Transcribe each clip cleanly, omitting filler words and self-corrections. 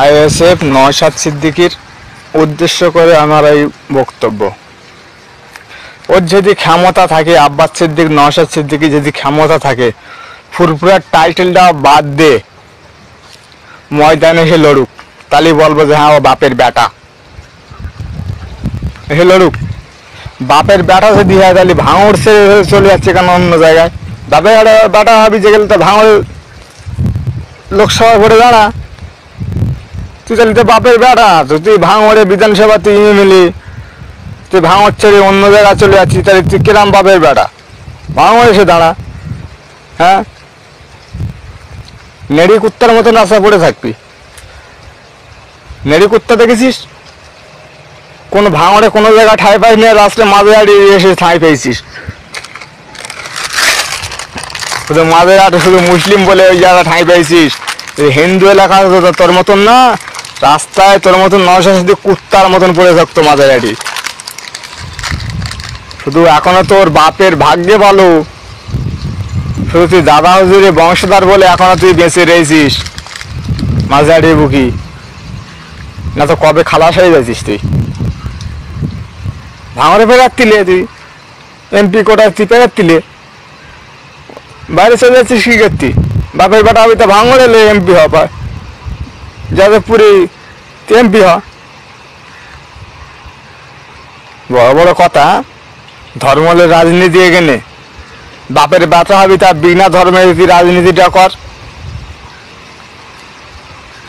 ISF Naushad সিদ্দিকীর উদ্দেশ্য করে আমার এই বক্তব্য। ওর যদি ক্ষমতা থাকে, আব্বাস সিদ্দিক নওশাদ সিদ্দিকী যদি ক্ষমতা থাকে, ফুরফুরার টাইটেলটা বাদ দে ময়দানে এসে লড়ুক, তাহলে বলবো যে হ্যাঁ ও বাপের বেটা, এসে লড়ুক। বাপের বেটা যদি হয় তাহলে ভাঙড় সে চলে যাচ্ছে কেন অন্য জায়গায়? বাপের বেটা ভাবি যে গেলে তো ভাঙড় লোকসভা ভোটে দাঁড়া, তুই তাহলে তো বাপের বেটা, তুই ভাঙড়ে বিধানসভা তুই মিলি, তুই ভাঙড় ছেড়ে অন্য জায়গায় চলে যাচ্ছিস, তাহলে তুই কিরাম বাপের বেটা? ভাঙড়ে এসে দাঁড়া। হ্যাঁ, নেড়ি কুত্তার মতন রাস্তা পড়ে থাকবি। নেড়ি কুত্তা দেখেছিস? কোনো ভাঙড়ে কোনো জায়গায় ঠাঁই পাই নিয়ে রাস্তায় মাঝে হারিয়ে এসে ঠাঁই পেয়েছিস। শুধু মাঝে হাটে শুধু মুসলিম বলে ওই জায়গায় ঠাঁই পেয়েছিস। হিন্দু এলাকা তোর মতন না, রাস্তায় তোর মতন নওশাদ সিদ্দিক কুত্তার মতন পড়ে থাকতো মাঝে হাটি। শুধু এখনো তোর বাপের ভাগ্যে ভালো, শুধু তুই দাদা হুজুরে বংশধর বলে এখনো তুই বেঁচে রয়েছিস মাঝারি বুকি, না তো কবে খালাস হয়ে যাচ্ছিস তুই। ভাঙড়ে ফেরাচ্ছিলে তুই, এমপি কোটায় তুই ফেরাচ্ছিলে, বাইরে চলে যাচ্ছিস কি করতি? বাপের বেটা আমি তো ভাঙড়ে এলে এমপি হওয়া, যাদবপুরে তুই এমপি হ। বড় বড় কথা, ধর্মের রাজনীতি এখানে, বাপের বেটা হবি তা বিনা ধর্মের তুই রাজনীতিটা কর।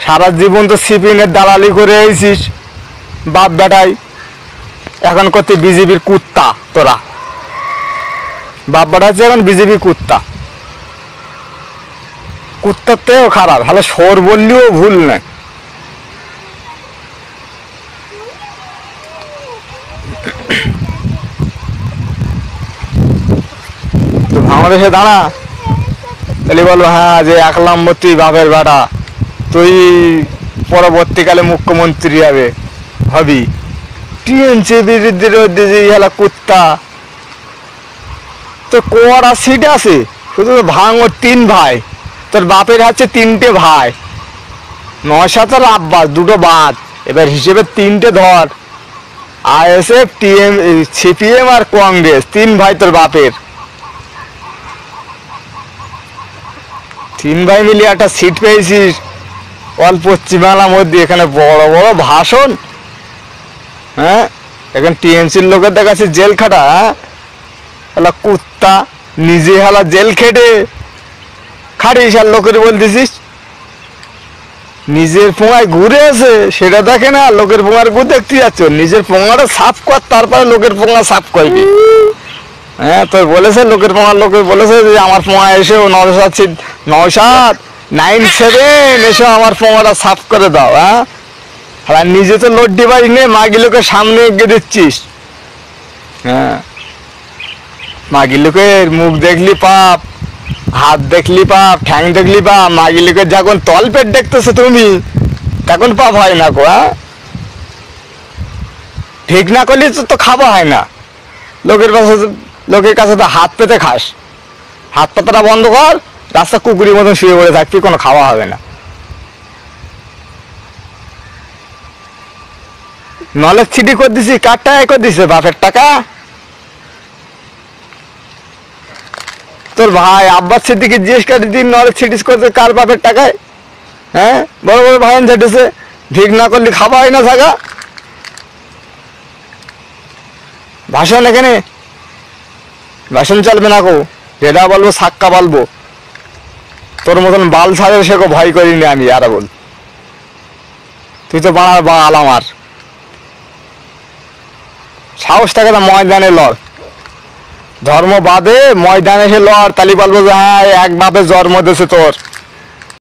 সারা জীবন তো সিপিএমের দালালি করে এসেছিস বাপ বেটাই, এখন করতে বিজেপির কুত্তা তোরা। বাপ বেটা হচ্ছে এখন বিজেপি কুত্তা, কুত্তার থেকেও খারাপ। হলে সর বললেও ভুল নয়। তো ভাঙড়ে এসে দাঁড়া, তাহলে বলবো হ্যাঁ যে 1 নম্বর তুই বাপের বেটা, তুই পরবর্তীকালে মুখ্যমন্ত্রী হবি। টিএমসি বিরুদ্ধে কুত্তা তো কোয়ারা সিট আছে, শুধু ভাঙড় 3 ভাই, তোর বাপের হচ্ছে 3টে ভাই, নওশাদ আর আব্বাস 2টো বাদ, এবার হিসেবে 3টে ধর। আইএসএফ, সিপিএম আর কংগ্রেস 3 ভাই তোর বাপের, 3 ভাই মিলিয়ে একটা সিট পেয়েছিস অল্প পশ্চিমবাংলার মধ্যে। এখানে বড় বড় ভাষণ, হ্যাঁ, এখন টিএমসির লোকের দেখাচ্ছে জেল খাটা। হ্যাঁ, কুত্তা নিজে হালা জেল খেটে খাটিস আর লোকের বলতেছিস নিজের পোঙায় ঘুরে আছে, সেটা দেখে না, লোকের পোঙার ঘুর দেখতে যাচ্ছ। নিজের পোঙাটা সাফ কর, তারপরে লোকের পোঙা সাফ করবি। হ্যাঁ, তো বলেছে লোকের পোঙার লোকে বলেছে যে আমার পোঙা এসে নওশাদ 97 এসে আমার পোঙাটা সাফ করে দাও। হ্যাঁ, আর নিজে তো লড্ডি বাড়ি নে মাগি লোকের সামনে এগিয়ে দিচ্ছিস। হ্যাঁ, মাগি লোকের মুখ দেখলি পাপ, হাত দেখলি পাপ, ঠ্যাং দেখলি পাপ। মাগি লোকের যখন তলপেট দেখতেছো তুমি, তখন পাপ হয় না গো। হ্যাঁ, ঠিক না করলে তো খাওয়া হয় না। লোকের কাছে তো হাত পেতে খাস, হাত পাতাটা বন্ধ কর, রাস্তা কুকুরের মতন শুয়ে পড়ে থাকবি, কোনো খাওয়া হবে না। নলেজ সিটি করে দিছি, কার টাকায় করে দিছে? বাপের টাকা। তোর ভাই আব্বাস সিদ্দিকী জিজ্ঞেস করে দিন নলেজ সিটিস করতে কার বাপের টাকায়? হ্যাঁ, বড় বড় ভাইন ঝেটেছে, ঠিক না করলে খাওয়া হয় না থাকা। ভাষণ এখানে ভাষণ চলবে না গো, যেটা বলবো সাক্কা বলবো। তোর মতন বাল ছাড়ে সেকে ভয় করিনি আমি। আর বল, তুই তো বাড়ার বাল আমার। সাহস থাকে না ময়দানে লড়, ধর্ম বাদে ময়দানে এসে লড়, তালি বলবো যে হ্যাঁ এক বাপে জন্ম দিয়েছে তোর।